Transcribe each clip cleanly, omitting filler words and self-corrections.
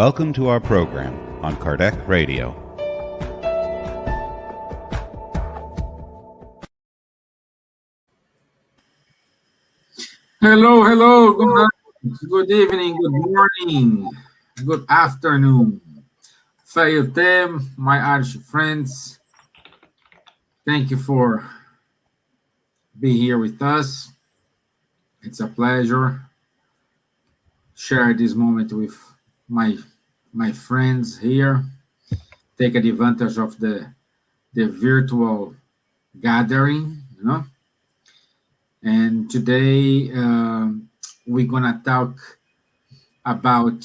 Welcome to our program on Kardec Radio. Hello, hello, good night, good evening, good morning, good afternoon. Fayutem, my Irish friends, thank you for being here with us. It's a pleasure share this moment with my friends here. Take advantage of the virtual gathering, you know. And today we're gonna talk about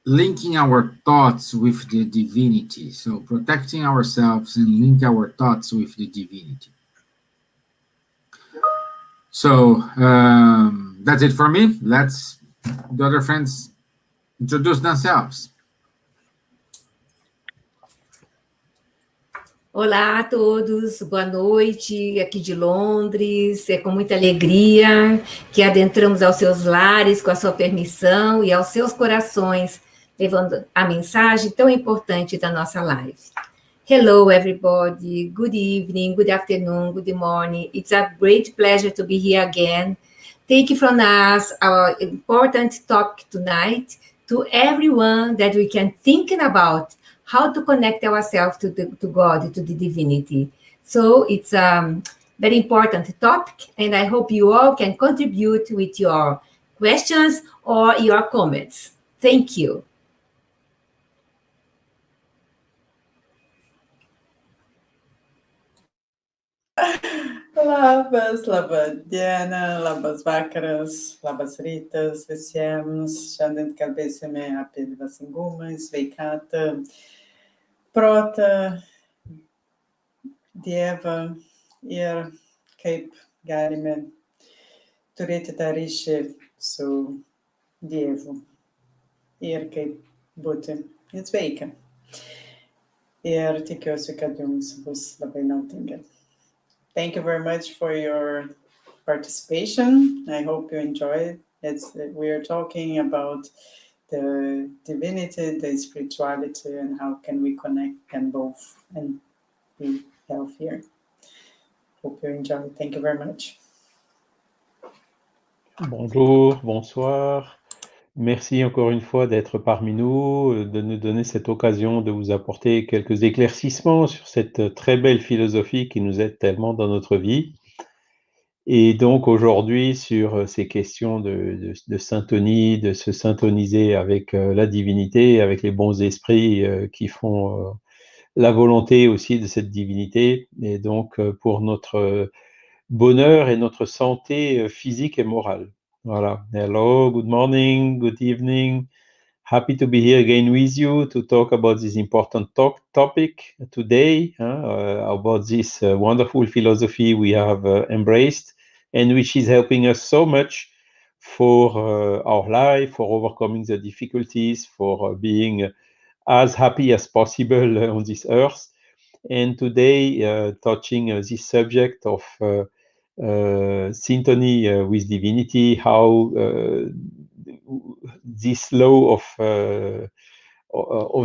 linking our thoughts with the divinity. So protecting ourselves and link our thoughts with the divinity. So that's it for me. Let's the other friends introduce themselves. Olá a todos, boa noite, aqui de Londres. É com muita alegria que adentramos aos seus lares com a sua permissão e aos seus corações, levando a mensagem tão importante da nossa live. Hello everybody, good evening, good afternoon, good morning. It's a great pleasure to be here again. Take from us our important topic tonight to everyone that we can think about how to connect ourselves to God, to the divinity. So it's a very important topic, and I hope you all can contribute with your questions or your comments. Thank you. Labas diena, labas vakaras, labas rytas visiems. Šiandien kalbėsime apie dvasingumą, sveikatą, protą, Dievą ir kaip galime turėti tą ryšį su Dievu ir kaip būti sveika. Ir tikiuosi, kad jums bus labai naudinga. Thank you very much for your participation. I hope you enjoy it. We are talking about the divinity, the spirituality, and how can we connect them both and be healthier. Hope you enjoy. Thank you very much. Bonjour, bonsoir. Merci encore une fois d'être parmi nous, de nous donner cette occasion de vous apporter quelques éclaircissements sur cette très belle philosophie qui nous aide tellement dans notre vie. Et donc aujourd'hui, sur ces questions de syntonie, de se syntoniser avec la divinité, avec les bons esprits qui font la volonté aussi de cette divinité, et donc pour notre bonheur et notre santé physique et morale. Voilà. Hello, good morning, good evening. Happy to be here again with you to talk about this important topic today, about this wonderful philosophy we have embraced and which is helping us so much for our life, for overcoming the difficulties, for being as happy as possible on this earth. And today, touching this subject of syntony with divinity, how this law of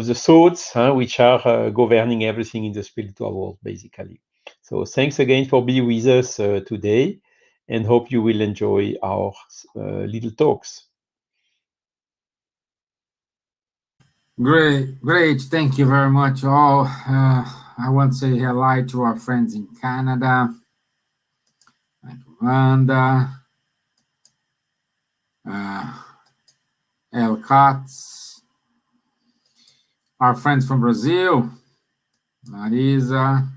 the thoughts, which are governing everything in the spiritual world, basically. So thanks again for being with us today, and hope you will enjoy our little talks. Great. Thank you very much, all. I want to say hello to our friends in Canada, like Rwanda, El Katz, our friends from Brazil, Marisa,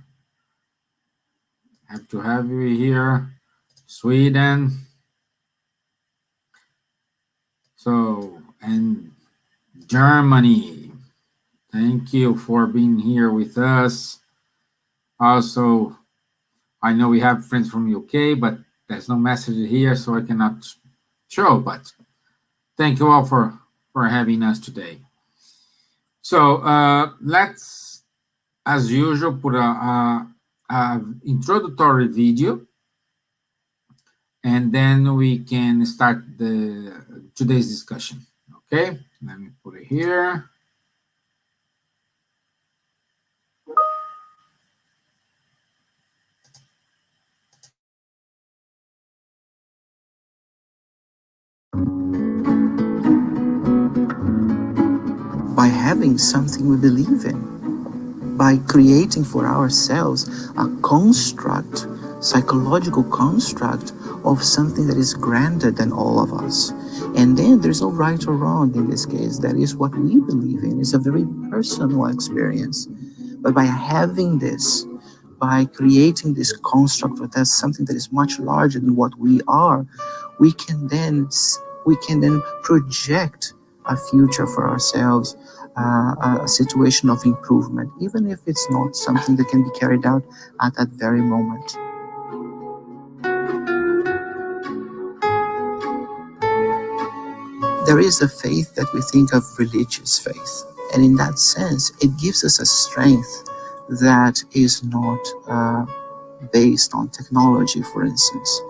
happy to have you here, Sweden, and Germany. Thank you for being here with us. Also, I know we have friends from UK, but there's no message here, so I cannot show, but thank you all for having us today. So let's, as usual, put a introductory video, and then we can start today's discussion. Okay, let me put it here. By having something we believe in, by creating for ourselves a construct, psychological construct of something that is grander than all of us. And then there's no right or wrong in this case. That is what we believe in. It's a very personal experience. But by having this, by creating this construct that is something that is much larger than what we are, we can then project a future for ourselves, a situation of improvement, even if it's not something that can be carried out at that very moment. There is a faith that we think of religious faith, and in that sense, it gives us a strength that is not based on technology, for instance.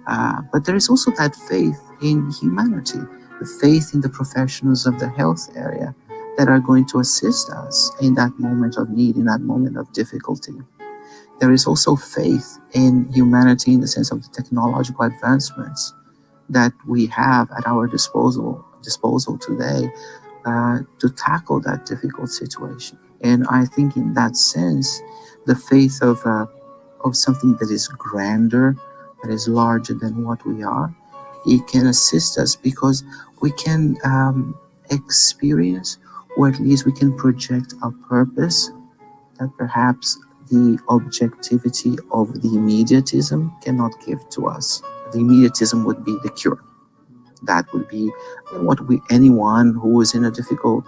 But there is also that faith in humanity, the faith in the professionals of the health area that are going to assist us in that moment of need, in that moment of difficulty. There is also faith in humanity in the sense of the technological advancements that we have at our disposal today to tackle that difficult situation. And I think in that sense, the faith of something that is grander, that is larger than what we are, it can assist us because we can experience, or at least we can project a purpose that perhaps the objectivity of the immediatism cannot give to us. The immediatism would be the cure. That would be what anyone who is in a difficult,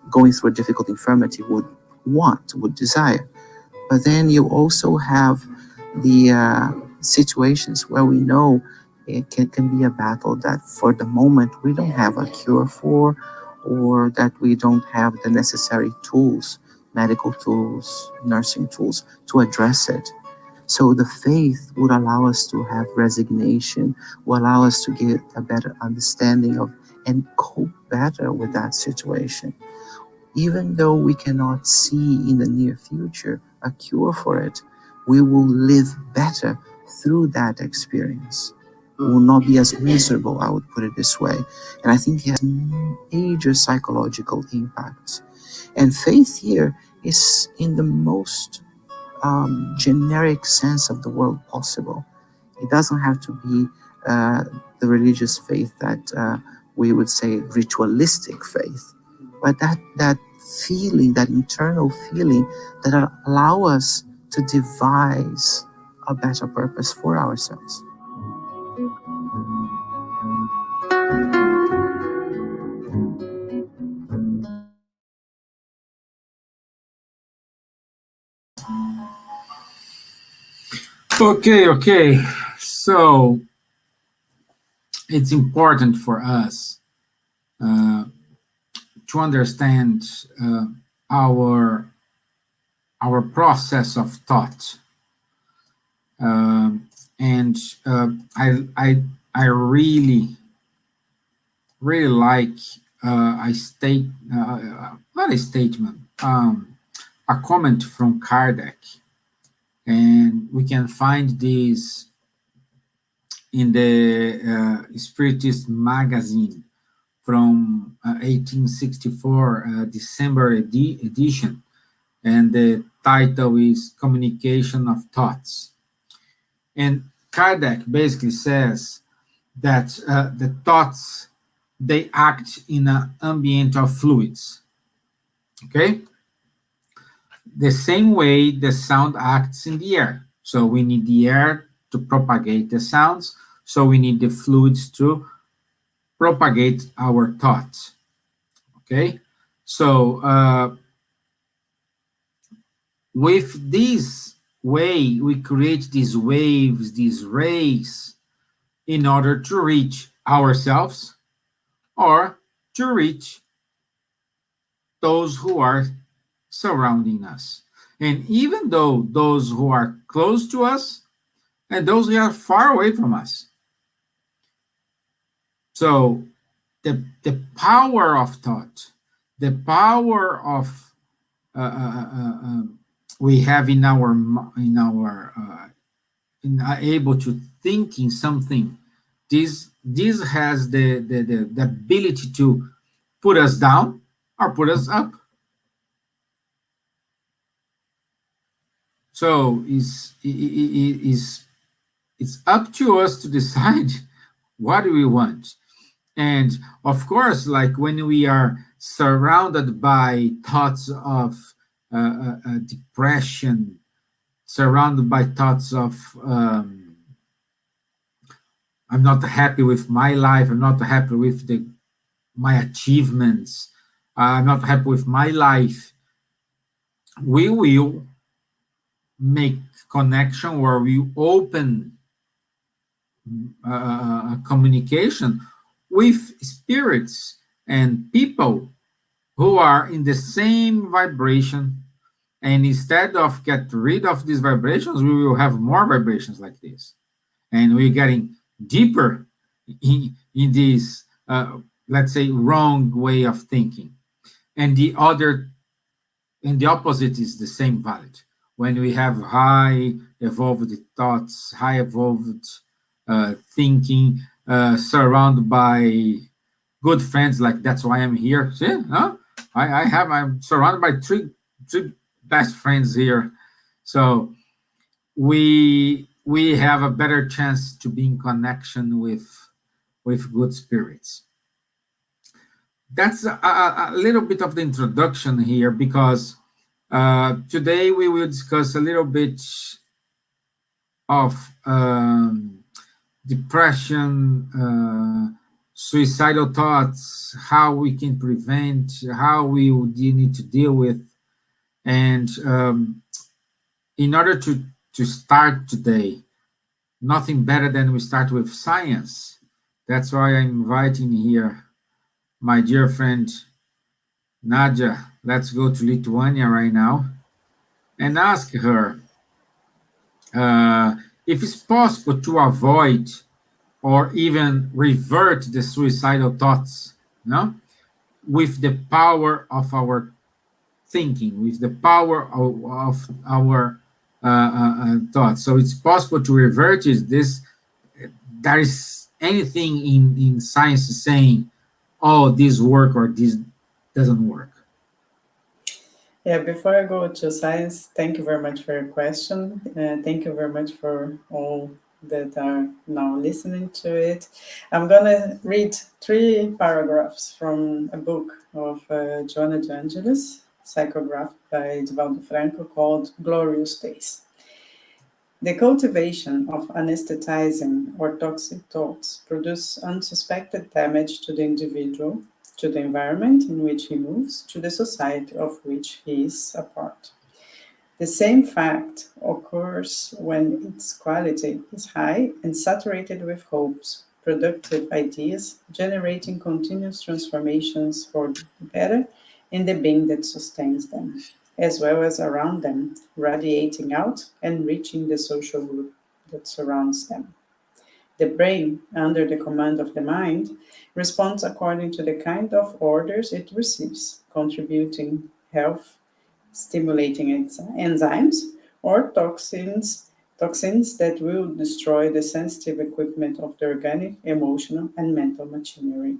going through a difficult infirmity would want, would desire. But then you also have the situations where we know it can be a battle that for the moment we don't have a cure for, or that we don't have the necessary tools, medical tools, nursing tools to address it. So the faith would allow us to have resignation, will allow us to get a better understanding of and cope better with that situation. Even though we cannot see in the near future a cure for it, we will live better through that experience. We will not be as miserable, I would put it this way. And I think it has major psychological impacts. And faith here is in the most generic sense of the word possible. It doesn't have to be the religious faith that we would say ritualistic faith, but that feeling, that internal feeling that allow us to devise a better purpose for ourselves. Okay. So it's important for us to understand our process of thought, and I really like not a statement, a comment from Kardec, and we can find this in the Spiritist magazine from 1864, December edition, and the title is Communication of Thoughts. And Kardec basically says that the thoughts, they act in an ambient of fluids, okay? The same way the sound acts in the air. So we need the air to propagate the sounds, so we need the fluids to propagate our thoughts, okay? So with this way, we create these waves, these rays, in order to reach ourselves or to reach those who are surrounding us. And even though those who are close to us and those who are far away from us. So the power of thought, the power of we have in able to thinking something. This has the ability to put us down or put us up. So it's up to us to decide what do we want. And of course, like when we are surrounded by thoughts of depression, surrounded by thoughts of I'm not happy with my life, I'm not happy with my achievements, I'm not happy with my life, we will make connection where we open communication with spirits and people who are in the same vibration. And instead of get rid of these vibrations, we will have more vibrations like this. And we're getting deeper in this, let's say, wrong way of thinking. And the opposite is the same valid. When we have high evolved thoughts, high evolved thinking, surrounded by good friends, like that's why I'm here. See, huh? I'm surrounded by three best friends here. So we have a better chance to be in connection with good spirits. That's a little bit of the introduction here, because today we will discuss a little bit of depression, suicidal thoughts, how we can prevent, how we need to deal with. And in order to start today, nothing better than we start with science. That's why I'm inviting here my dear friend Nadja. Let's go to Lithuania right now and ask her if it's possible to avoid or even revert the suicidal thoughts, no? With the power of our thinking, with the power of our thoughts. So it's possible to revert it. There is anything in science saying, oh, this work or this doesn't work? Yeah, before I go to science, thank you very much for your question. Thank you very much for all that are now listening to it. I'm going to read 3 paragraphs from a book of Joanna de Angelis, psychographed by Divaldo Franco, called Glorious Days. The cultivation of anesthetizing or toxic thoughts produces unsuspected damage to the individual, to the environment in which he moves, to the society of which he is a part. The same fact occurs when its quality is high and saturated with hopes, productive ideas, generating continuous transformations for the better in the being that sustains them, as well as around them, radiating out and reaching the social group that surrounds them. The brain, under the command of the mind, responds according to the kind of orders it receives, contributing health, stimulating enzymes, or toxins that will destroy the sensitive equipment of the organic, emotional, and mental machinery.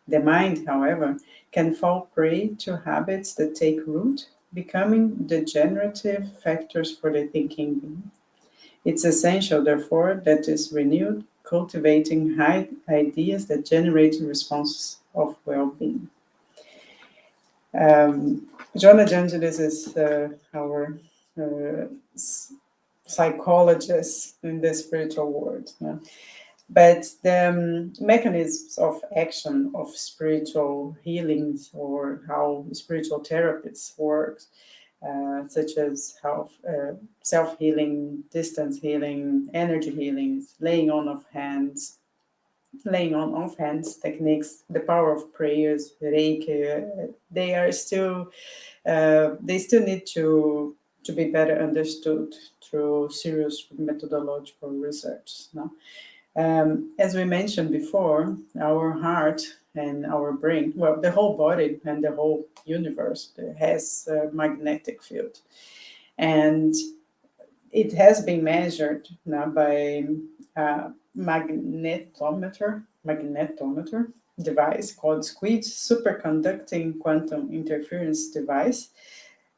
The mind, however, can fall prey to habits that take root, becoming degenerative factors for the thinking being. It's essential, therefore, that is renewed, cultivating high ideas that generate responses of well-being. Joanna de Angelis is our psychologist in the spiritual world. Yeah? But the mechanisms of action of spiritual healings, or how spiritual therapies work, such as how self-healing, distance healing, energy healings, laying on of hands techniques, the power of prayers, Reiki, they still need to be better understood through serious methodological research. No? As we mentioned before, our heart and our brain, well, the whole body and the whole universe has a magnetic field. And it has been measured now by a magnetometer device called SQUID, superconducting quantum interference device,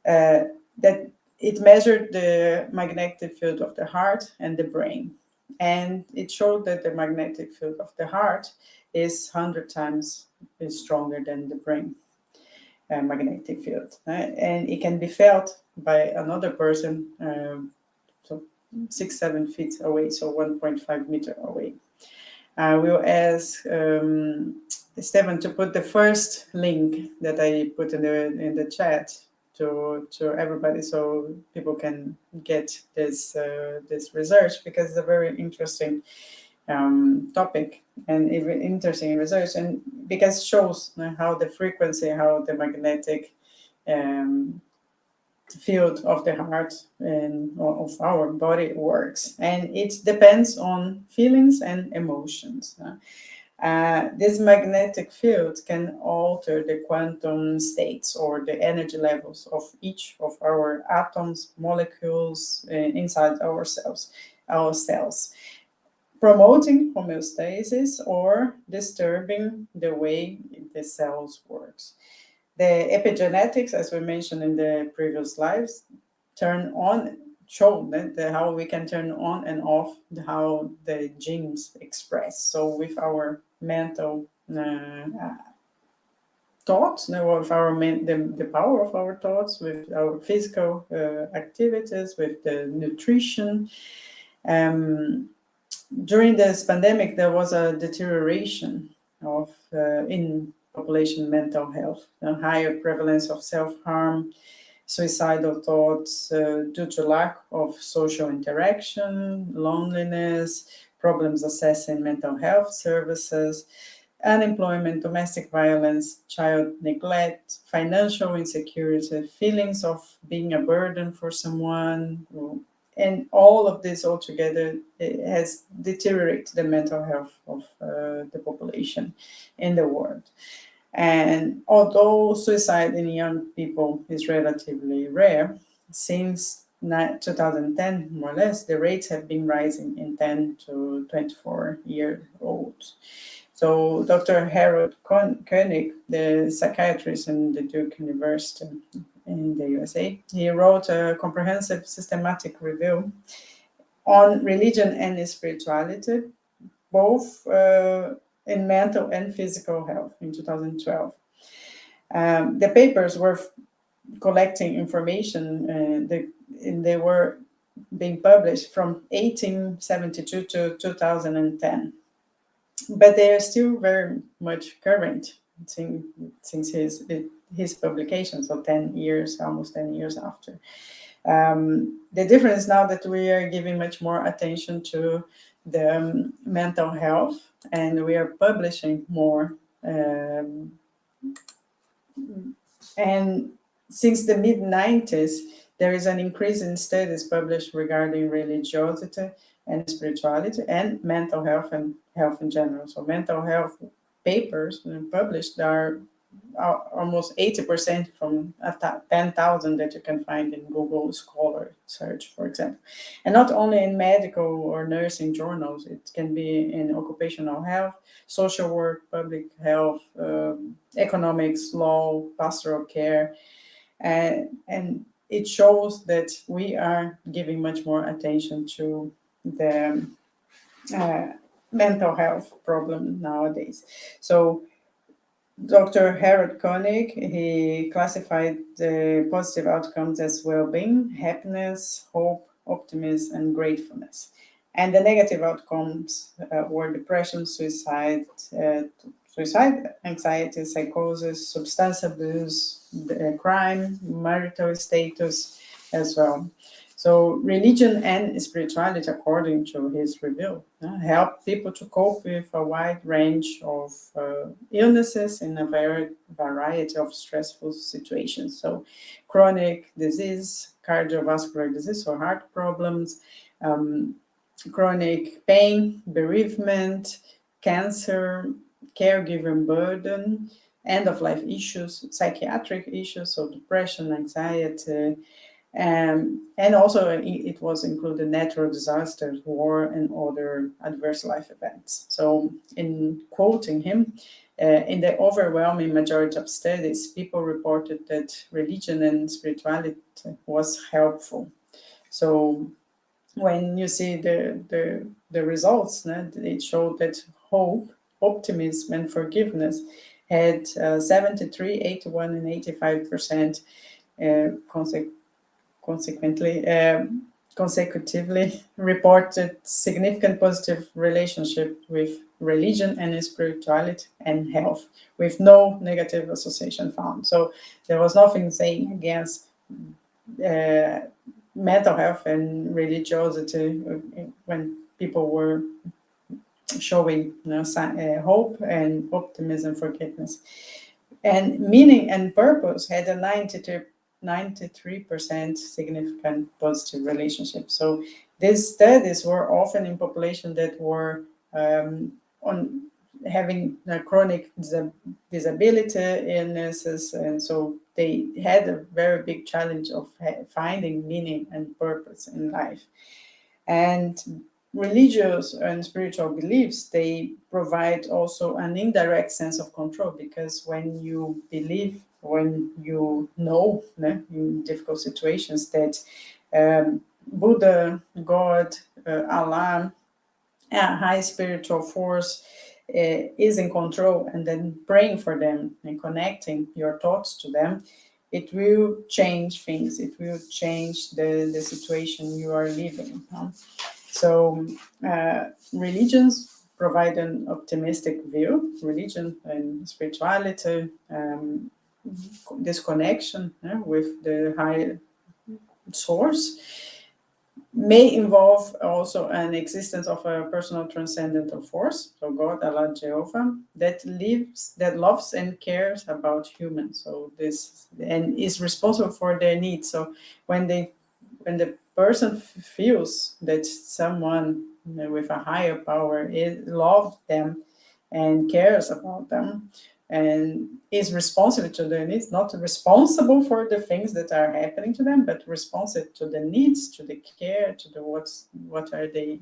that it measured the magnetic field of the heart and the brain. And it showed that the magnetic field of the heart is 100 times stronger than the brain magnetic field. And it can be felt by another person, so 6-7 feet away, so 1.5 meter away. We'll ask Stevan to put the first link that I put in the chat to everybody, so people can get this research, because it's a very interesting topic and even interesting research, and because it shows how the frequency, how the magnetic field of the heart and of our body works, and it depends on feelings and emotions. This magnetic field can alter the quantum states or the energy levels of each of our atoms, molecules inside our cells, promoting homeostasis or disturbing the way the cells works. The epigenetics, as we mentioned in the previous slides, show that how we can turn on and off how the genes express. So with our mental thoughts, with our the power of our thoughts, with our physical activities, with the nutrition. During this pandemic, there was a deterioration of in population mental health, a higher prevalence of self-harm, suicidal thoughts due to lack of social interaction, loneliness, problems accessing mental health services, unemployment, domestic violence, child neglect, financial insecurity, feelings of being a burden for someone, and all of this altogether has deteriorated the mental health of the population in the world. And although suicide in young people is relatively rare, since 2010, more or less, the rates have been rising in 10 to 24-year-olds. So Dr. Harold Koenig, the psychiatrist in the Duke University in the USA, he wrote a comprehensive systematic review on religion and spirituality, both in mental and physical health in 2012. The papers were collecting information and they were being published from 1872 to 2010. But they are still very much current since his publication, so 10 years, almost 10 years after. The difference now that we are giving much more attention to the mental health, and we are publishing more. And since the mid-90s, there is an increase in studies published regarding religiosity and spirituality and mental health and health in general. So mental health papers published are almost 80% from 10,000 that you can find in Google Scholar search, for example. And not only in medical or nursing journals, it can be in occupational health, social work, public health, economics, law, pastoral care. And it shows that we are giving much more attention to the mental health problem nowadays. So Dr. Harold Koenig, he classified the positive outcomes as well-being, happiness, hope, optimism, and gratefulness. And the negative outcomes were depression, suicide, anxiety, psychosis, substance abuse, crime, marital status as well. So religion and spirituality, according to his review, help people to cope with a wide range of illnesses in a variety of stressful situations. So chronic disease, cardiovascular disease, or heart problems, chronic pain, bereavement, cancer, caregiver burden, end-of-life issues, psychiatric issues, so depression, anxiety, and also it was included natural disasters, war, and other adverse life events. So in quoting him, in the overwhelming majority of studies, people reported that religion and spirituality was helpful. So when you see the results, it showed that hope, optimism, and forgiveness had 73, 81, and 85% consecutively reported significant positive relationship with religion and spirituality and health, with no negative association found. So there was nothing saying against mental health and religiosity when people were showing hope and optimism, forgiveness. And meaning and purpose had a 93% significant positive relationship. So these studies were often in population that were on having chronic disability illnesses, and so they had a very big challenge of finding meaning and purpose in life. And religious and spiritual beliefs, they provide also an indirect sense of control, because when you believe, when you know in difficult situations that Buddha, God, Allah, a high spiritual force is in control, and then praying for them and connecting your thoughts to them, it will change things. It will change the situation you are living. So religions provide an optimistic view. Religion and spirituality, this connection with the higher source, may involve also an existence of a personal transcendental force, so God, Allah, Jehovah, that loves and cares about humans. So this, and is responsible for their needs. So when the person feels that someone with a higher power loves them and cares about them and is responsible to their needs, not responsible for the things that are happening to them, but responsive to the needs, to the care, to the what are they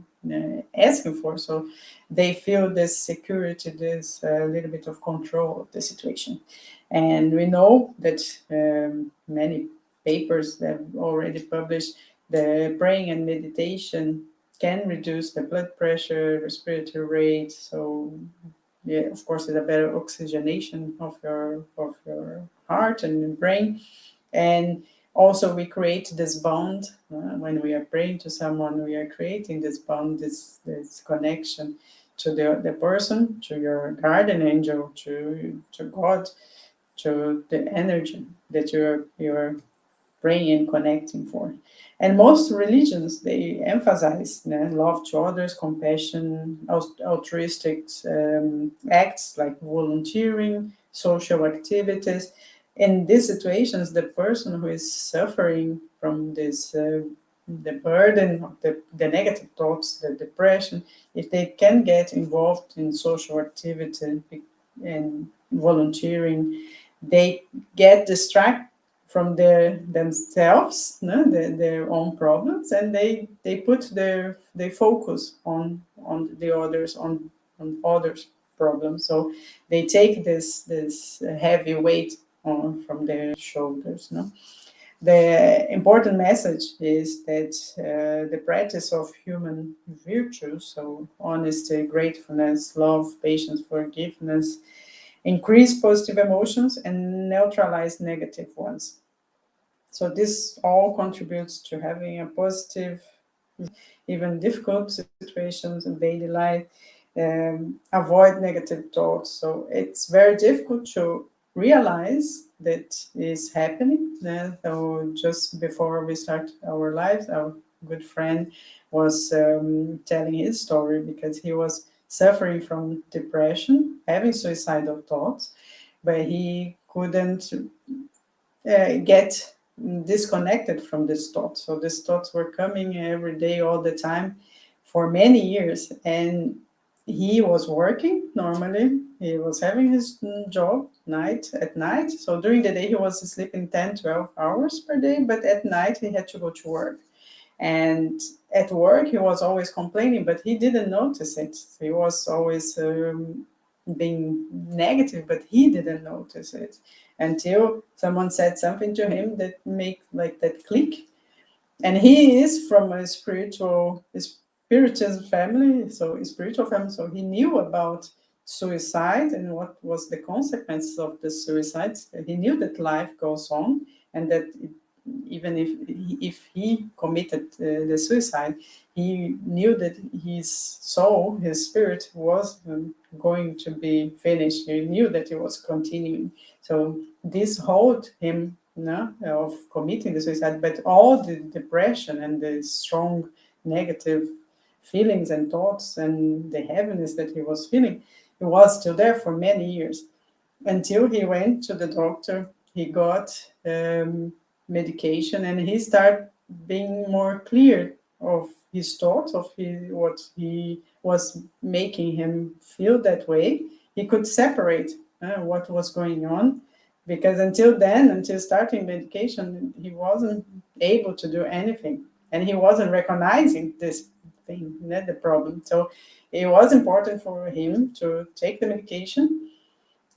asking for. So they feel this security, this little bit of control of the situation. And we know that many papers that have already published, the praying and meditation can reduce the blood pressure, respiratory rate. So yeah, of course, it's a better oxygenation of your heart and your brain. And also we create this bond when we are praying to someone. We are creating this bond, this connection to the person, to your guardian angel, to God, to the energy that you're praying and connecting for. And most religions, they emphasize love to others, compassion, altruistic acts like volunteering, social activities. In these situations, the person who is suffering from this, the burden of the negative thoughts, the depression, if they can get involved in social activity and volunteering, they get distracted from themselves, their own problems, and they put they focus on the others, on others' problems. So they take this heavy weight from their shoulders. The important message is that the practice of human virtues, so honesty, gratefulness, love, patience, forgiveness, increase positive emotions and neutralize negative ones. So this all contributes to having a positive, even difficult situations in daily life, avoid negative thoughts. So it's very difficult to realize that is happening. So just before we start our lives, our good friend was telling his story, because he was suffering from depression, having suicidal thoughts, but he couldn't get disconnected from this thought. So these thoughts were coming every day, all the time, for many years, and he was working normally. He was having his job at night. So during the day, he was sleeping 10, 12 hours per day, but at night, he had to go to work. And at work, he was always complaining, but he didn't notice it. He was always being negative, but he didn't notice it until someone said something to him that made like that click. And he is from a spiritual family, so he knew about suicide and what was the consequences of the suicide. He knew that life goes on, and that even if he committed the suicide, he knew that his soul, his spirit, was going to be finished. He knew that he was continuing. So this held him of committing the suicide, but all the depression and the strong negative feelings and thoughts and the heaviness that he was feeling, he was still there for many years until he went to the doctor. He got medication, and he started being more clear of his thoughts, of what he was making him feel that way. He could separate what was going on, because until starting medication, he wasn't able to do anything, and he wasn't recognizing this thing, the problem. So it was important for him to take the medication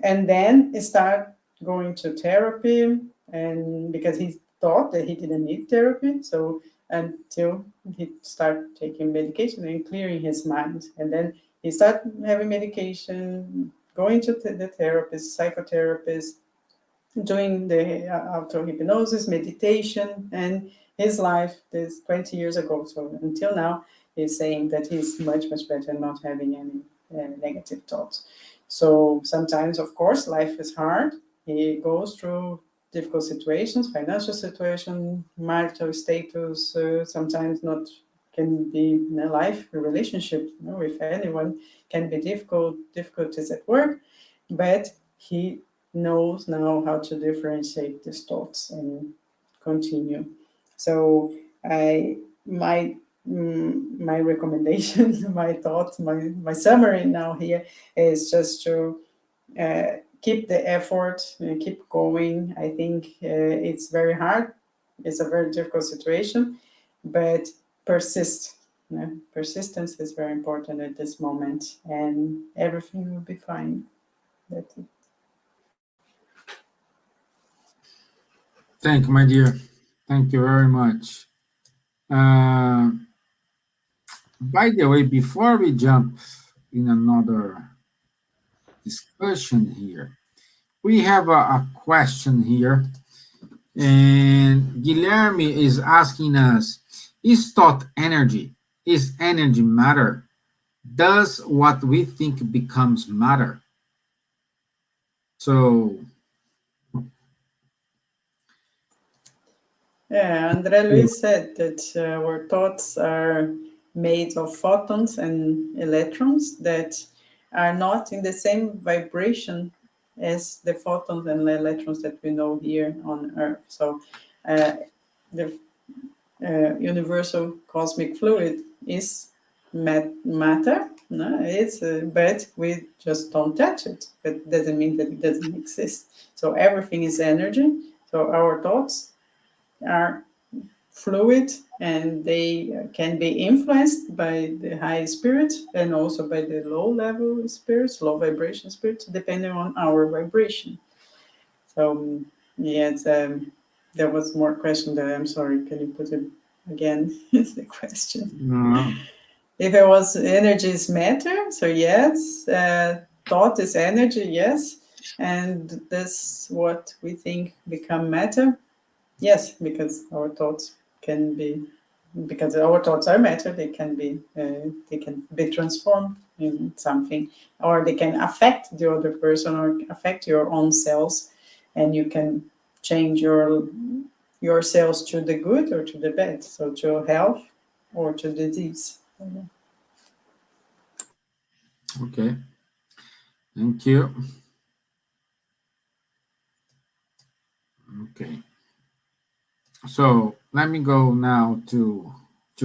and then start going to therapy, and because he thought that he didn't need therapy, so until he started taking medication and clearing his mind, and then he started having medication, going to the therapist, psychotherapist, doing the auto-hypnosis, meditation, and his life is 20 years ago. So until now, he's saying that he's much, much better not having any negative thoughts. So sometimes, of course, life is hard. He goes through difficult situations, financial situation, marital status, sometimes not can be in a life, a relationship with anyone can be difficulties at work, but he knows now how to differentiate these thoughts and continue. So my recommendation, my thoughts, my summary now here is just to keep the effort, keep going. I think it's very hard. It's a very difficult situation, but persist. Persistence is very important at this moment, and everything will be fine. That's it. Thank you, my dear. Thank you very much. By the way, before we jump in another discussion here, we have a question here, and Guilherme is asking us, is thought energy? Is energy matter? Does what we think becomes matter? So, yeah, André Luiz said that our thoughts are made of photons and electrons that are not in the same vibration as the photons and the electrons that we know here on Earth. So the universal cosmic fluid is matter. No, it's but we just don't touch it. But doesn't mean that it doesn't exist. So everything is energy. So our thoughts are fluid, and they can be influenced by the high spirit and also by the low level spirits, low vibration spirits, depending on our vibration. So yes, there was more question there. I'm sorry. Can you put it again? Is the question. If it was energy is matter, so yes, thought is energy, yes, and this what we think become matter. Yes, because our thoughts can be, because our thoughts are matter, they can be transformed in something, or they can affect the other person or affect your own cells, and you can change your cells to the good or to the bad, so to health or to disease. okay. Thank you. Okay. So let me go now to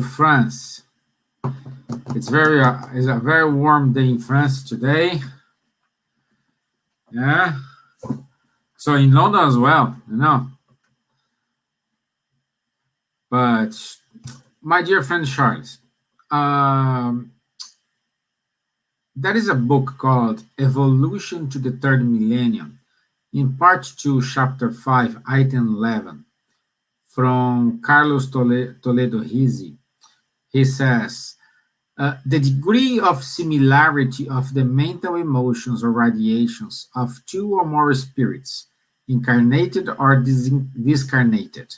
France. It's a very warm day in France today. Yeah. So in London as well, you know. But my dear friend Charles, there is a book called Evolution to the Third Millennium, in part 2, chapter 5, item 11, from Carlos Toledo Rizzi. He says, the degree of similarity of the mental emotions or radiations of two or more spirits, incarnated or discarnated,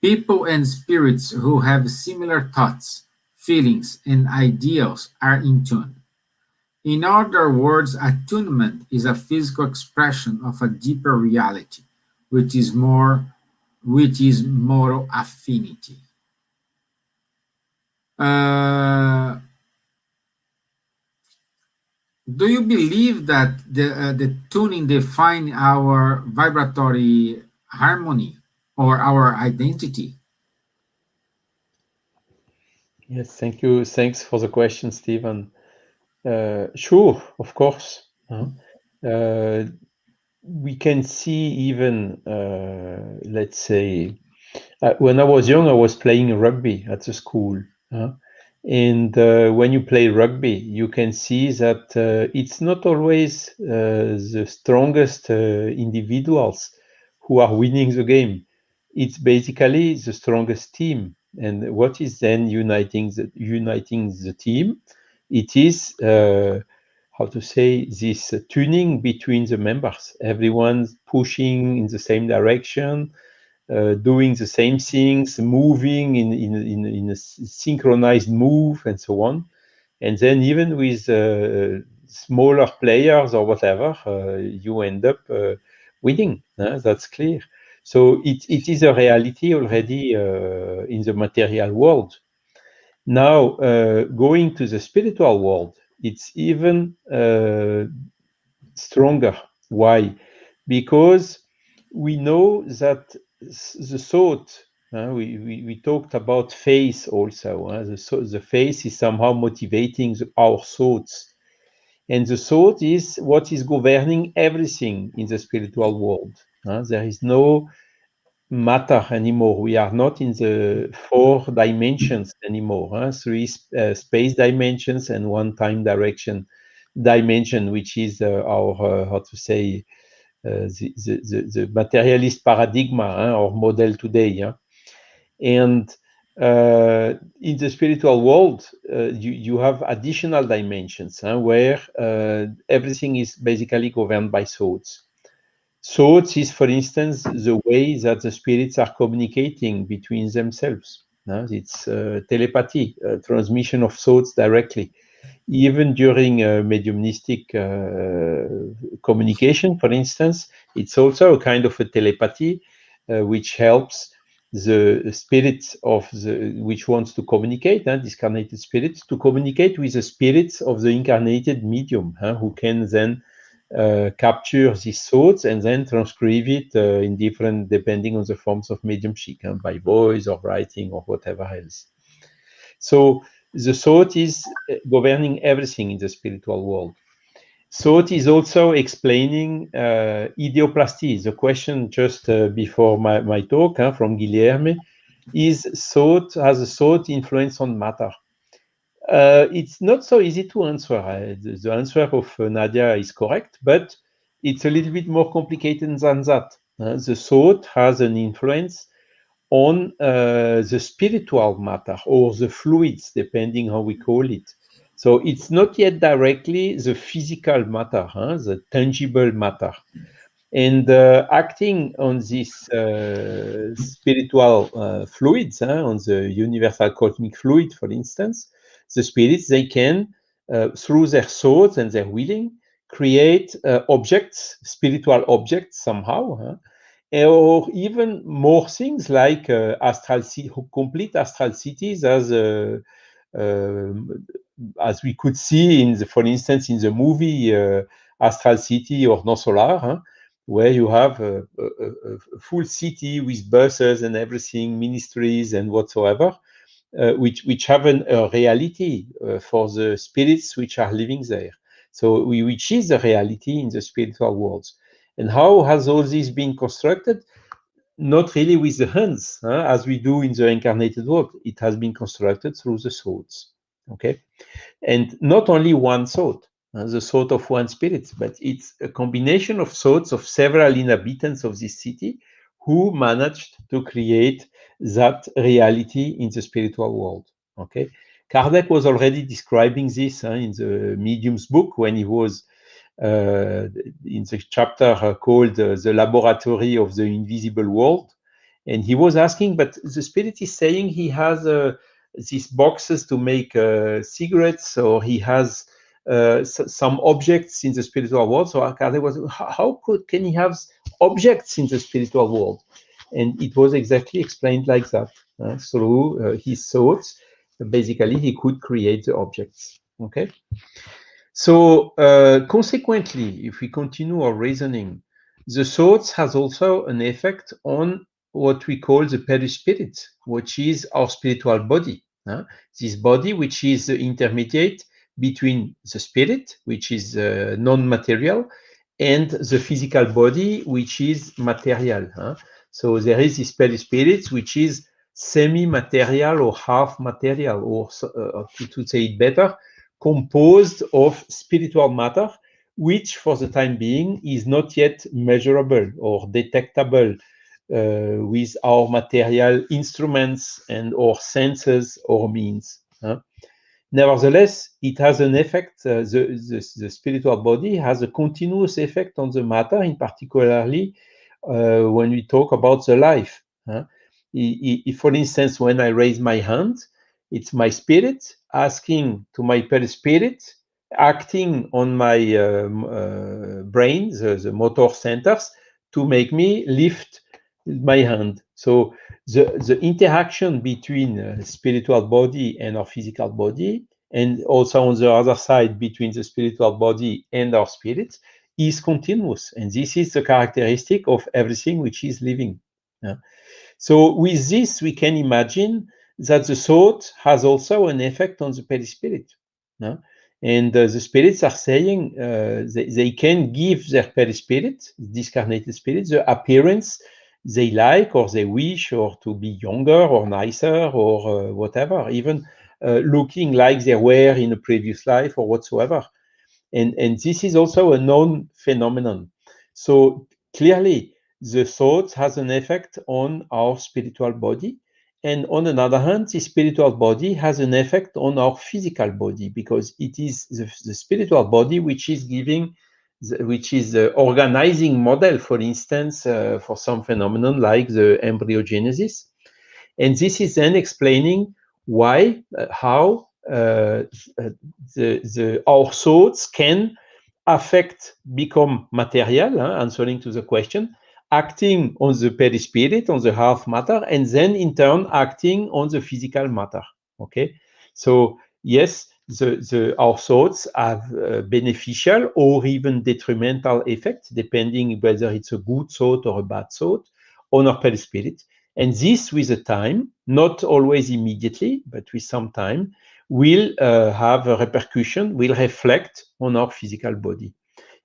people and spirits who have similar thoughts, feelings, and ideals are in tune. In other words, attunement is a physical expression of a deeper reality, which is moral affinity. Do you believe that the tuning define our vibratory harmony or our identity? Yes, thank you. Thanks for the question, Stevan. Sure, of course. We can see even, let's say, when I was young, I was playing rugby at the school. And when you play rugby, you can see that it's not always the strongest individuals who are winning the game. It's basically the strongest team. And what is then uniting the team? It is how to say, this tuning between the members. Everyone's pushing in the same direction, doing the same things, moving in a synchronized move, and so on. And then even with smaller players or whatever, you end up winning. That's clear. So it is a reality already in the material world. Now, going to the spiritual world, it's even stronger. Why? Because we know that the thought, we talked about faith also. The faith is somehow motivating our thoughts. And the thought is what is governing everything in the spiritual world. There is no matter anymore. We are not in the 4 dimensions anymore. 3 space dimensions and 1 time dimension, which is our how to say the materialist paradigm or model today. And in the spiritual world, you have additional dimensions where everything is basically governed by thoughts. Thoughts is, for instance, the way that the spirits are communicating between themselves. It's telepathy, transmission of thoughts directly. Even during mediumistic communication, for instance, it's also a kind of a telepathy which helps the spirits of which wants to communicate, discarnated spirits, to communicate with the spirits of the incarnated medium, who can then capture these thoughts and then transcribe it in different, depending on the forms of mediumship, by voice or writing or whatever else. So the thought is governing everything in the spiritual world. Thought is also explaining idioplasty. The question just before my talk from Guilherme is has a thought influence on matter? It's not so easy to answer. The answer of Nadja is correct, but it's a little bit more complicated than that. The thought has an influence on the spiritual matter or the fluids, depending how we call it. So it's not yet directly the physical matter, the tangible matter. And acting on these spiritual fluids, on the universal cosmic fluid, for instance, the spirits, they can, through their thoughts and their willing, create objects, spiritual objects somehow, or even more things like complete astral cities, as we could see for instance, in the movie Astral City or No Solar, where you have a full city with buses and everything, ministries and whatsoever. which have a reality for the spirits which are living there. So which is the reality in the spiritual worlds. And how has all this been constructed? Not really with the hands, as we do in the incarnated world. It has been constructed through the thoughts. Okay, and not only one thought, the thought of one spirit, but it's a combination of thoughts of several inhabitants of this city who managed to create that reality in the spiritual world. Okay, Kardec was already describing this in the Medium's book when he was in the chapter called The Laboratory of the Invisible World. And he was asking, but the spirit is saying he has these boxes to make cigarettes, or he has some objects in the spiritual world. So Kardec was, how can he have objects in the spiritual world? And it was exactly explained like that. Through his thoughts, basically he could create the objects. Okay. So consequently, if we continue our reasoning, the thoughts has also an effect on what we call the perispirit, which is our spiritual body. This body, which is the intermediate between the spirit, which is non-material, and the physical body, which is material. So there is this perispirit, which is semi-material or half material, or to say it better, composed of spiritual matter, which for the time being is not yet measurable or detectable with our material instruments and or senses or means. Nevertheless, it has an effect. The spiritual body has a continuous effect on the matter, in particularly when we talk about the life. If, for instance, when I raise my hand, it's my spirit asking to my perispirit, acting on my brain, the motor centers, to make me lift my hand. So the interaction between spiritual body and our physical body, and also on the other side between the spiritual body and our spirit, is continuous. And this is the characteristic of everything which is living. So with this, we can imagine that the thought has also an effect on the perispirit. And the spirits are saying they can give their perispirit, discarnated spirits, the appearance they like or they wish, or to be younger or nicer or whatever, even looking like they were in a previous life or whatsoever. And this is also a known phenomenon. So clearly, the thought has an effect on our spiritual body. And on another hand, the spiritual body has an effect on our physical body, because it is the spiritual body which is giving, which is the organizing model, for instance, for some phenomenon like the embryogenesis. And this is then explaining why, how our thoughts can become material, answering to the question, acting on the perispirit, on the half matter, and then in turn acting on the physical matter. Okay, so yes, our thoughts have beneficial or even detrimental effects, depending whether it's a good thought or a bad thought on our perispirit. And this, with the time, not always immediately, but with some time, will have a repercussion, will reflect on our physical body.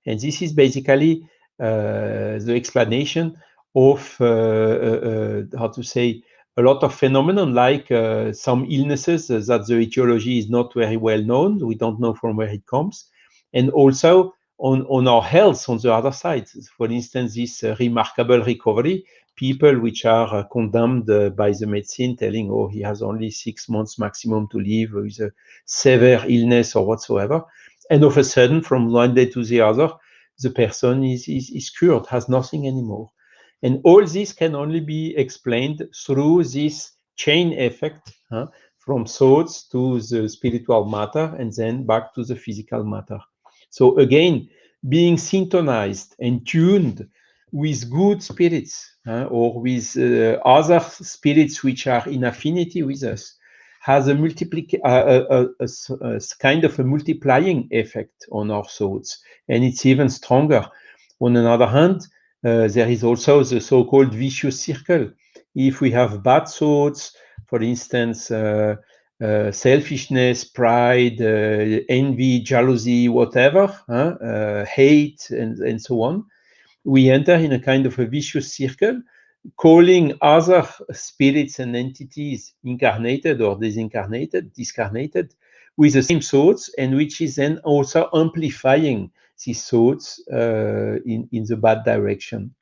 And this is basically the explanation of, how to say, a lot of phenomenon, like some illnesses that the etiology is not very well known. We don't know from where it comes. And also on our health on the other side. For instance, this remarkable recovery, people which are condemned by the medicine, telling, oh, he has only 6 months maximum to live with a severe illness or whatsoever. And all of a sudden, from one day to the other, the person is cured, has nothing anymore. And all this can only be explained through this chain effect, from thoughts to the spiritual matter and then back to the physical matter. So again, being synchronized and tuned with good spirits or with other spirits which are in affinity with us has a kind of a multiplying effect on our thoughts, and it's even stronger. On another hand, there is also the so-called vicious circle. If we have bad thoughts, for instance, selfishness, pride, envy, jealousy, whatever, hate, and so on, we enter in a kind of a vicious circle, calling other spirits and entities, incarnated or discarnated, with the same thoughts, and which is then also amplifying these thoughts in the bad direction.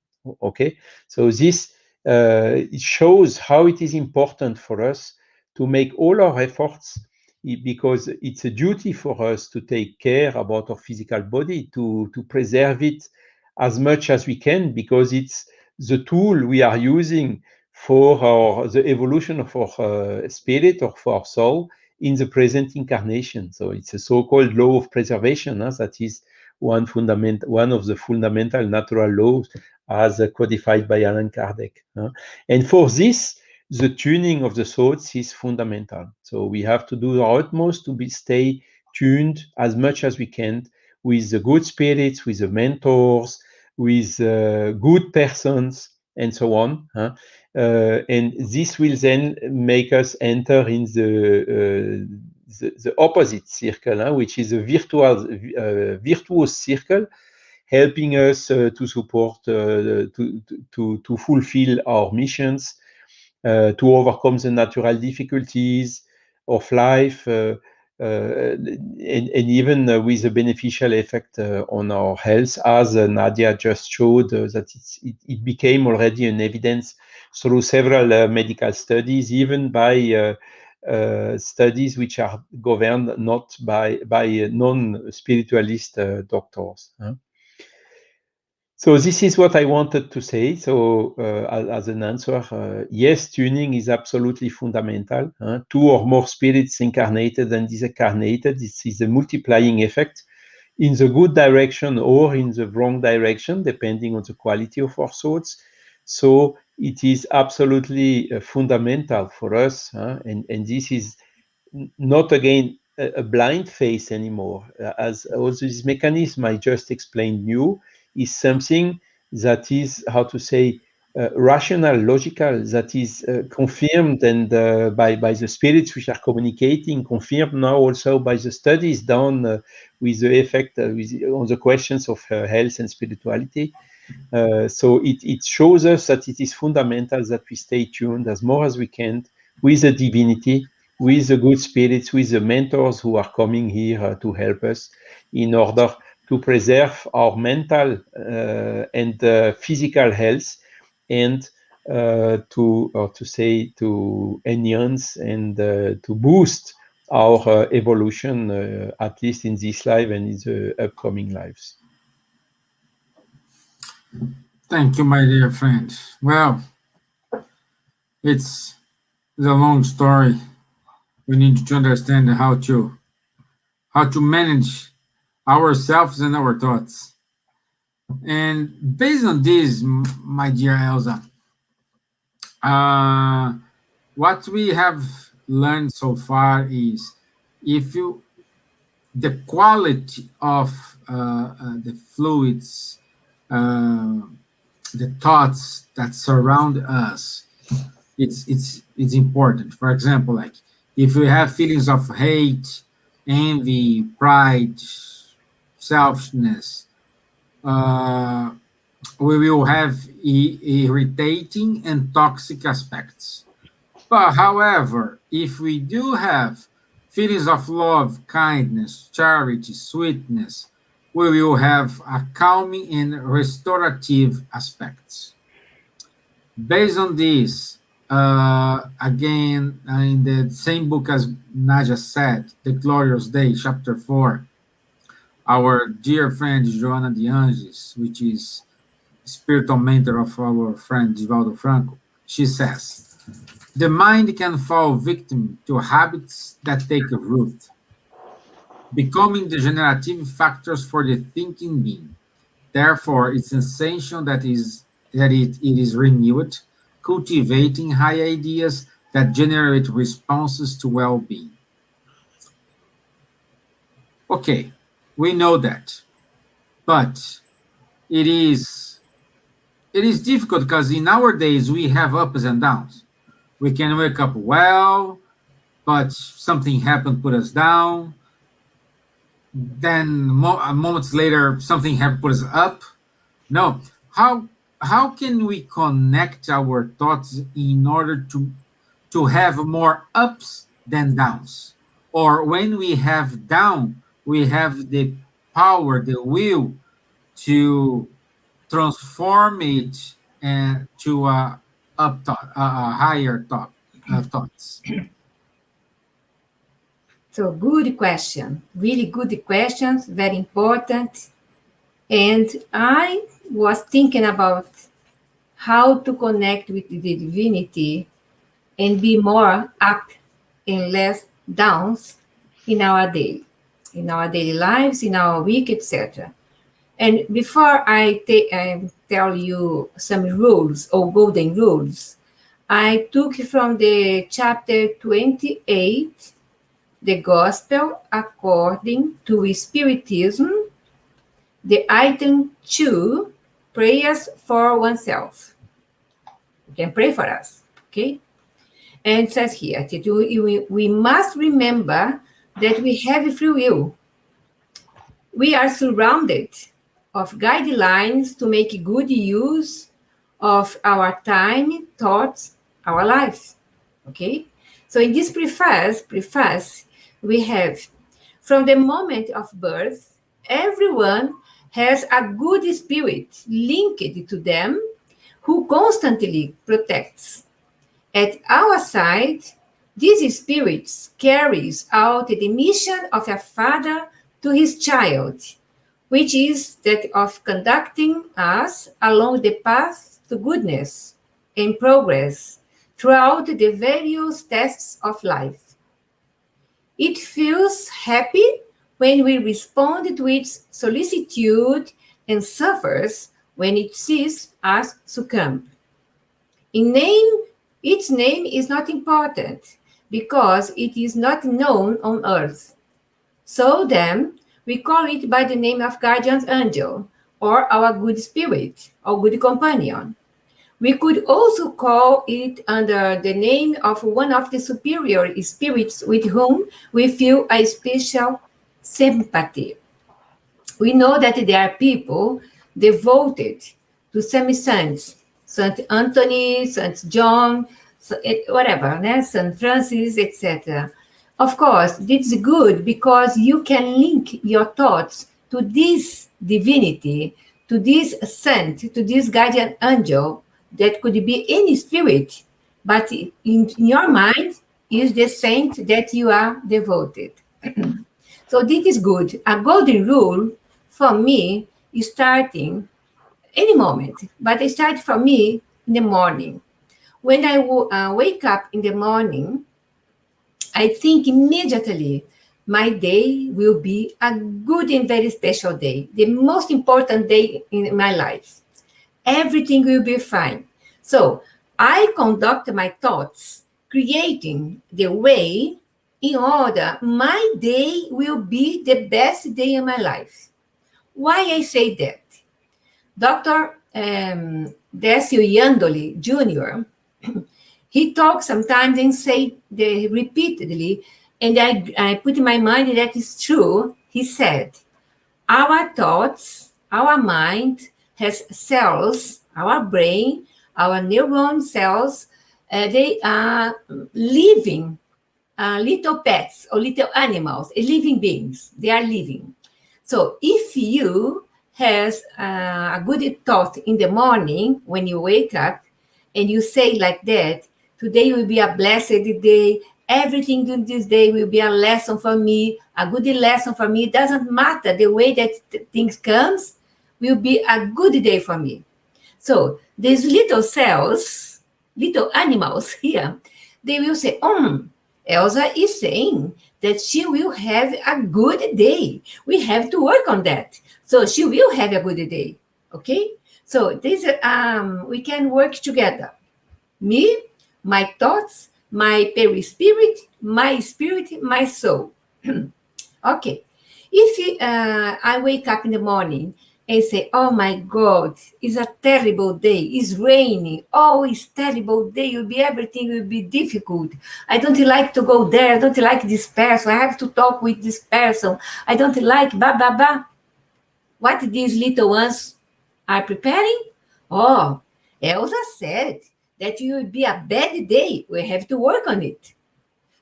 Okay, so this it shows how it is important for us to make all our efforts, because it's a duty for us to take care about our physical body, to preserve it as much as we can, because it's the tool we are using for the evolution of our spirit or for our soul in the present incarnation. So it's a so-called law of preservation. That is one of the fundamental natural laws as codified by Allan Kardec. And for this, the tuning of the thoughts is fundamental. So we have to do our utmost to stay tuned as much as we can with the good spirits, with the mentors, with good persons, and so on. And this will then make us enter in the opposite circle, which is a virtuous circle, helping us to support, to fulfill our missions, to overcome the natural difficulties of life, and even with a beneficial effect on our health, as Nadja just showed, that it became already an evidence through several medical studies, even by studies which are governed not by non-spiritualist doctors. So this is what I wanted to say. So as an answer, yes, tuning is absolutely fundamental. Two or more spirits incarnated and disincarnated, this is a multiplying effect in the good direction or in the wrong direction, depending on the quality of our thoughts. So it is absolutely fundamental for us. And this is not, again, a blind faith anymore. As also this mechanism I just explained you, is something that is, how to say, rational, logical, that is confirmed and by the spirits which are communicating, confirmed now also by the studies done with the effect on the questions of health and spirituality. So it shows us that it is fundamental that we stay tuned as more as we can with the divinity, with the good spirits, with the mentors who are coming here to help us in order to preserve our mental and physical health, and to enhance and to boost our evolution, at least in this life and in the upcoming lives. Thank you, my dear friend. Well, it's a long story. We need to understand how to manage ourselves and our thoughts. And based on this, my dear Elsa, what we have learned so far is the quality of the fluids, the thoughts that surround us, it's important. For example, like if we have feelings of hate, envy, pride, selfishness, we will have irritating and toxic aspects. But however, if we do have feelings of love, kindness, charity, sweetness, we will have a calming and restorative aspects. Based on this, again, in the same book as Nadja said, The Glorious Day, chapter 4, our dear friend Joana de Anges, which is spiritual mentor of our friend Divaldo Franco, she says, the mind can fall victim to habits that take root, becoming degenerative factors for the thinking being. Therefore, it's essential that it is renewed, cultivating high ideas that generate responses to well-being. Okay, we know that, but it is difficult because in our days we have ups and downs. We can wake up well, but something happened, put us down. Then moments later, something happened, put us up. No, how can we connect our thoughts in order to have more ups than downs? Or when we have down, we have the power, the will to transform it and to up thought, higher thoughts. So good question, really good questions, very important. And I was thinking about how to connect with the divinity and be more up and less downs in our daily lives, in our week, etc. And before I tell you some rules or golden rules, I took from the chapter 28, the Gospel according to Spiritism, the item 2, prayers for oneself. You can pray for us, okay? And it says here, we must remember that we have free will. We are surrounded of guidelines to make good use of our time, thoughts, our lives, okay? So in this preface, we have, from the moment of birth, everyone has a good spirit linked to them who constantly protects. At our side, this spirit carries out the mission of a father to his child, which is that of conducting us along the path to goodness and progress throughout the various tests of life. It feels happy when we respond to its solicitude and suffers when it sees us succumb. Its name is not important because it is not known on earth. So then, we call it by the name of guardian angel, or our good spirit, or good companion. We could also call it under the name of one of the superior spirits with whom we feel a special sympathy. We know that there are people devoted to some saints, Saint Anthony, Saint John, whatever, Saint Francis, etc. Of course, this is good because you can link your thoughts to this divinity, to this saint, to this guardian angel that could be any spirit, but in your mind is the saint that you are devoted. So this is good. A golden rule for me is starting any moment, but it starts for me in the morning. When I wake up in the morning, I think immediately my day will be a good and very special day, the most important day in my life. Everything will be fine. So I conduct my thoughts, creating the way in order my day will be the best day in my life. Why I say that? Dr. Décio Yandoli Jr., he talks sometimes and say repeatedly, and I put in my mind that is true. He said, our thoughts, our mind has cells, our brain, our neuron cells, they are living little pets or little animals, living beings. They are living. So if you has a good thought in the morning when you wake up and you say like that, today will be a blessed day. Everything in this day will be a lesson for me, a good lesson for me. It doesn't matter the way that things comes, will be a good day for me. So these little cells, little animals here, they will say, Elsa is saying that she will have a good day. We have to work on that. So she will have a good day. Okay? So this we can work together. Me, my thoughts, my perispirit, my spirit, my soul. Okay. If I wake up in the morning and say, oh my God, it's a terrible day. It's raining. Oh, it's terrible day. Everything will be difficult. I don't like to go there. I don't like this person. I have to talk with this person. I don't like blah, blah, blah. What these little ones are preparing? Oh, Elsa said that it will be a bad day. We have to work on it.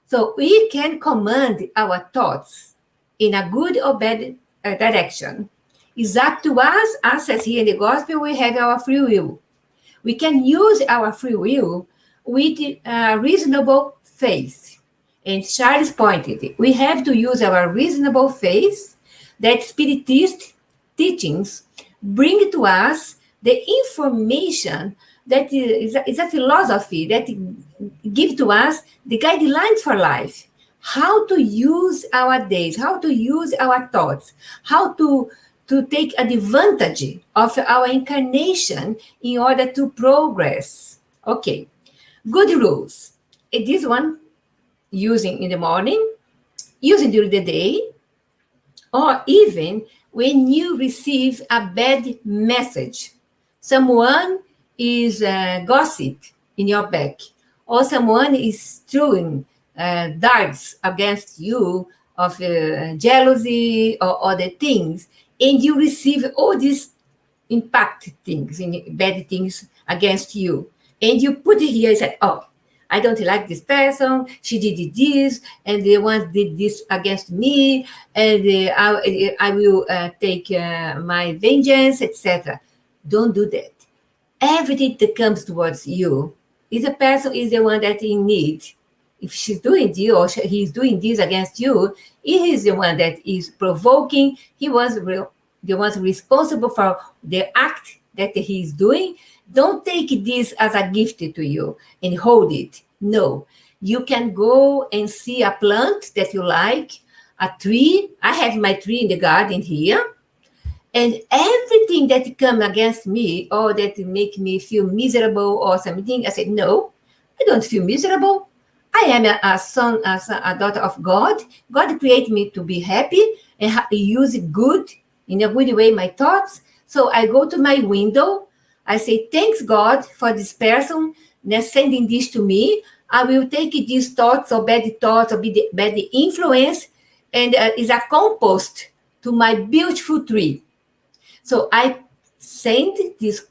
So we can command our thoughts in a good or bad direction. It's up to us. Us as here in the gospel, we have our free will. We can use our free will with reasonable faith. And Charles pointed, we have to use our reasonable faith that Spiritist teachings bring to us the information that is a philosophy that gives to us the guidelines for life, how to use our days, how to use our thoughts, how to take advantage of our incarnation in order to progress. Okay, good rules. This one, using in the morning, using during the day, or even when you receive a bad message. Someone is gossip in your back, or someone is throwing darts against you of jealousy or other things, and you receive all these impact things, bad things against you, and you put it here and say, oh, I don't like this person, she did this, and the one did this against me, and I will take my vengeance, etc. Don't do that. Everything that comes towards you is a person is the one that in need. If she's doing this or he's doing this against you, he is the one that is provoking. He was the one responsible for the act that he's doing. Don't take this as a gift to you and hold it. No, you can go and see a plant that you like, a tree. I have my tree in the garden here. And everything that comes against me or that make me feel miserable or something, I said, no, I don't feel miserable. I am a son, a daughter of God. God created me to be happy and use good, in a good way, my thoughts. So I go to my window. I say, thanks God for this person sending this to me. I will take these thoughts or bad influence and is a compost to my beautiful tree. So I send these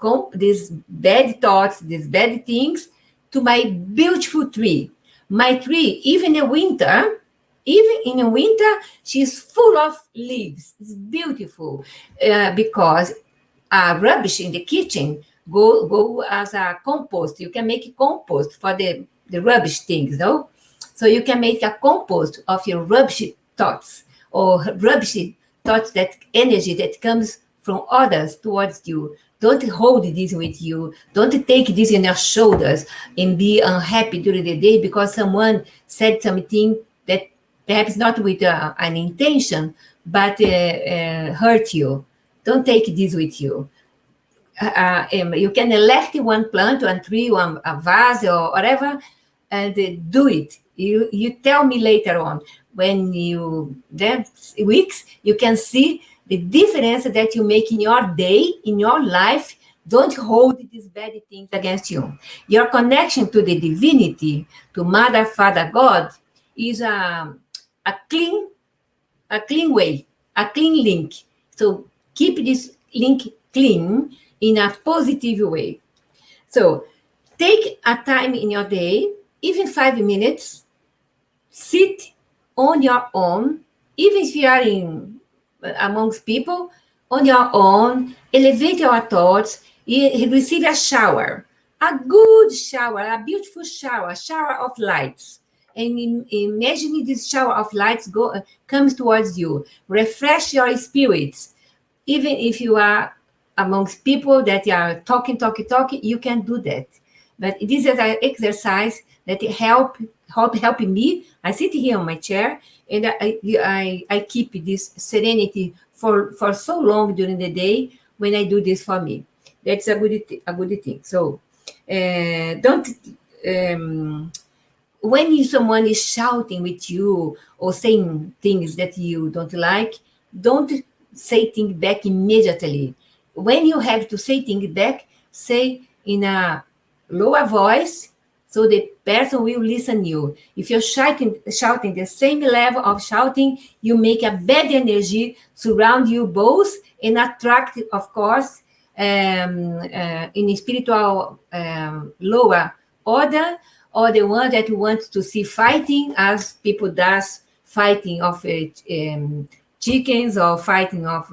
bad thoughts, these bad things to my beautiful tree. My tree, even in winter, she's full of leaves. It's beautiful because rubbish in the kitchen go as a compost. You can make a compost for the rubbish things, no? So you can make a compost of your rubbish thoughts or rubbish thoughts, that energy that comes from others towards you. Don't hold this with you. Don't take this in your shoulders and be unhappy during the day because someone said something that perhaps not with an intention, but hurt you. Don't take this with you. You can elect one plant, one tree, one a vase or whatever, and do it. You tell me later on when weeks you can see the difference that you make in your day, in your life. Don't hold these bad things against you. Your connection to the divinity, to Mother, Father, God, is a clean way, a clean link. So keep this link clean in a positive way. So take a time in your day, even 5 minutes, sit on your own, even if you are amongst people, on your own, elevate your thoughts, receive a shower, a good shower, a beautiful shower of lights. And imagine this shower of lights comes towards you, refresh your spirits. Even if you are amongst people that are talking, you can do that. But this is an exercise that help me. I sit here on my chair and I keep this serenity for so long during the day when I do this for me. That's a good thing. So don't when someone is shouting with you or saying things that you don't like, don't say things back immediately. when you have to say things back, say in a lower voice, so the person will listen you. If you're shouting the same level of shouting, you make a bad energy surround you both and attract, of course, in a spiritual lower order, or the one that want to see fighting, as people does fighting of chickens or fighting of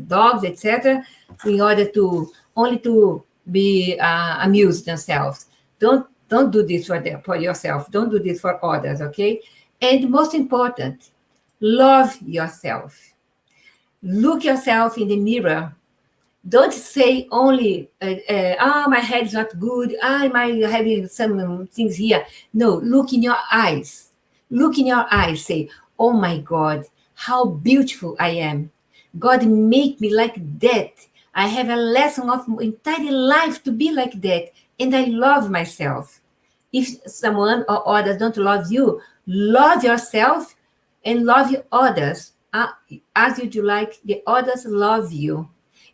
dogs, etc., in order to only to be amuse themselves. Don't do this for yourself. Don't do this for others, okay? And most important, love yourself. Look yourself in the mirror. Don't say only, my head is not good. I might have some things here. No, look in your eyes. Look in your eyes. Say, oh my God, how beautiful I am. God make me like that. I have a lesson of my entire life to be like that. And I love myself. If someone or others don't love you, love yourself and love others as you like the others love you.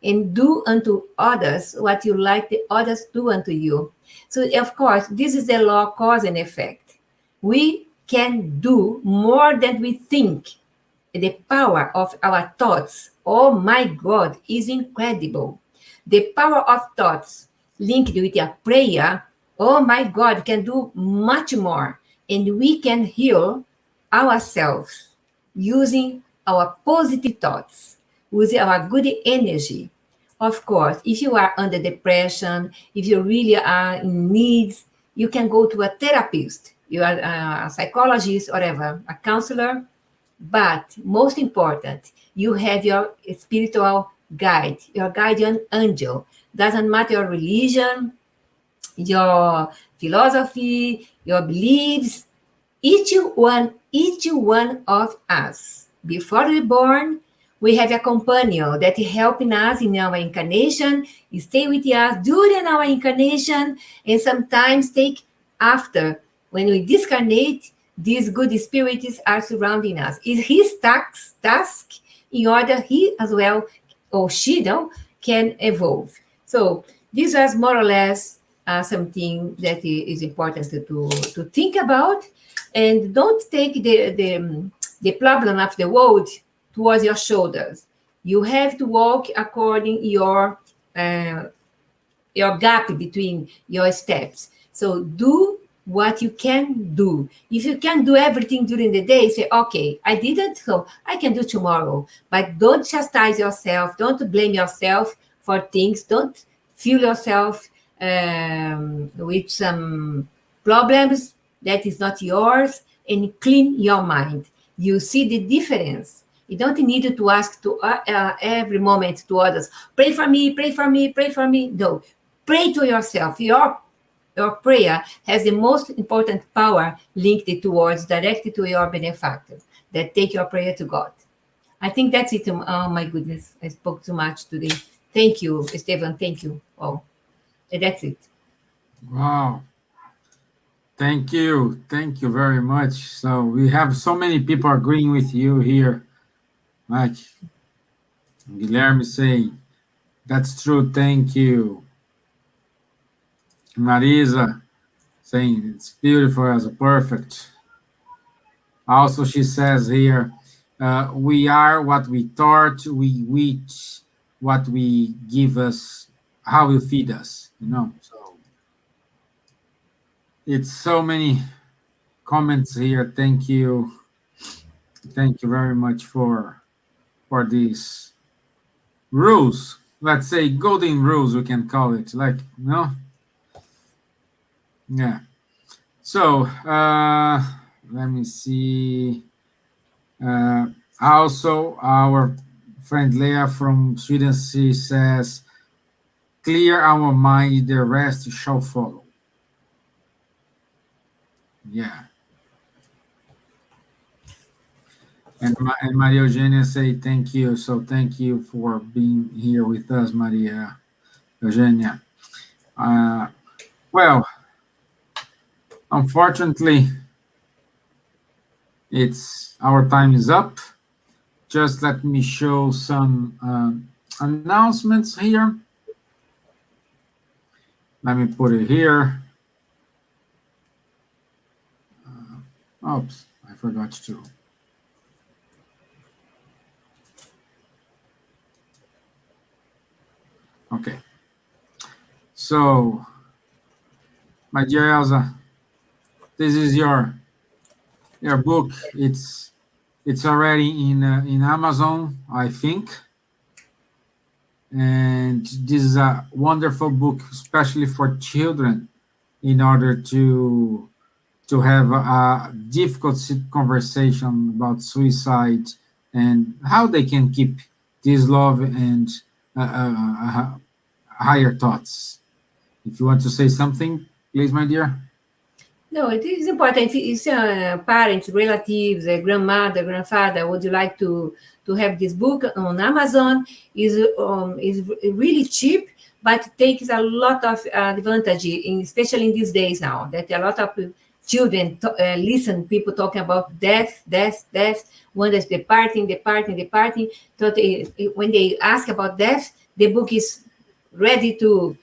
And do unto others what you like the others do unto you. So, of course, this is the law of cause and effect. We can do more than we think. The power of our thoughts, oh my God, is incredible. The power of thoughts linked with a prayer, oh my God, can do much more. And we can heal ourselves using our positive thoughts, using our good energy. Of course, if you are under depression, if you really are in needs, you can go to a therapist, you are a psychologist, or whatever, a counselor. But most important, you have your spiritual guide, your guardian angel. Doesn't matter your religion, your philosophy, your beliefs. Each one of us, before we born, we have a companion that is helping us in our incarnation, stay with us during our incarnation, and sometimes take after. When we discarnate, these good spirits are surrounding us. It's his task in order he as well, or she can evolve. So this was more or less something that is important to think about. And don't take the problem of the world towards your shoulders. You have to walk according your gap between your steps. So do what you can do. If you can do everything during the day, say, okay, I didn't, so I can do tomorrow. But don't chastise yourself. Don't blame yourself for things. Don't fill yourself with some problems that is not yours, and clean your mind. You see the difference. You don't need to ask to every moment to others, pray for me, pray for me, pray for me. No, pray to yourself. Your prayer has the most important power linked towards, directed to your benefactors that take your prayer to God. I think that's it. Oh my goodness, I spoke too much today. Thank you, Stevan. Thank you. Oh, and that's it. Wow. Thank you. Thank you very much. So we have so many people agreeing with you here. Like Guilherme saying, that's true. Thank you. Marisa saying, it's beautiful as a perfect. Also, she says here, we are what we thought, we eat what we give us, how you feed us, So it's so many comments here. Thank you. Thank you very much for these rules. Let's say golden rules, we can call it, Yeah. So let me see. Also, our friend Leah from Sweden, she says, clear our mind, the rest shall follow. Yeah. And Maria Eugenia say thank you. So thank you for being here with us, Maria Eugenia. Well, unfortunately, our time is up. Just let me show some announcements here. Let me put it here. Oops, I forgot to. Okay. So, my dear Elsa, this is your book. It's already in Amazon, I think. And this is a wonderful book, especially for children, in order to have a difficult conversation about suicide and how they can keep this love and higher thoughts. If you want to say something, please, my dear. No, it is important. If parents, relatives, grandmother, grandfather would you like to have this book on Amazon, is really cheap, but takes a lot of advantage, especially in these days now, that a lot of children listen people talking about death, one is departing. So when they ask about death, the book is ready to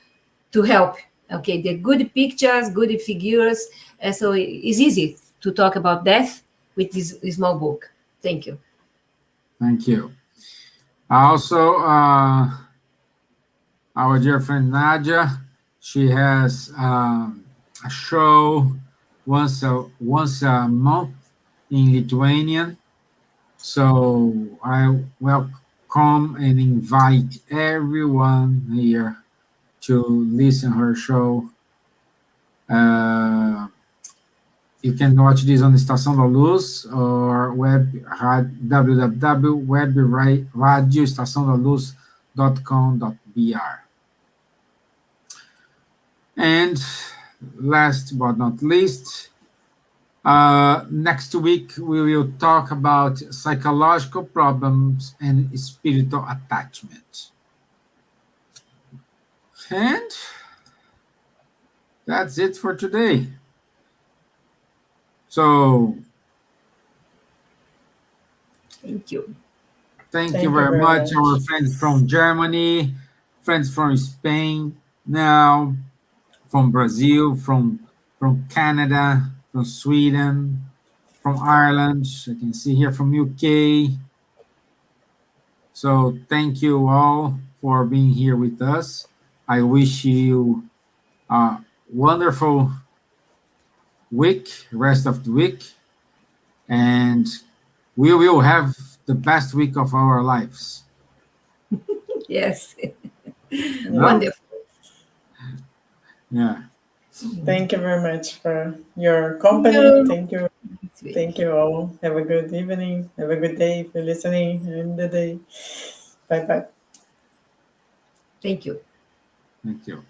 help. Okay, the good pictures, good figures, so it's easy to talk about death with this small book. Thank you. Thank you. Also, our dear friend Nadja, she has a show once a month in Lithuanian. So I welcome and invite everyone here to listen her show. You can watch this on Estação da Luz or www.webradioestaçãodaluz.com.br. And last but not least, next week we will talk about psychological problems and spiritual attachment. And that's it for today. So, thank you. Thank you very much, our friends from Germany, friends from Spain, now from Brazil, from Canada, from Sweden, from Ireland. I can see here from UK. So thank you all for being here with us. I wish you a wonderful week, rest of the week, and we will have the best week of our lives. Yes. No? Wonderful. Yeah. Thank you very much for your company. No. Thank you. Thank you all. Have a good evening. Have a good day if you're listening in the day. Bye-bye. Thank you. Thank you.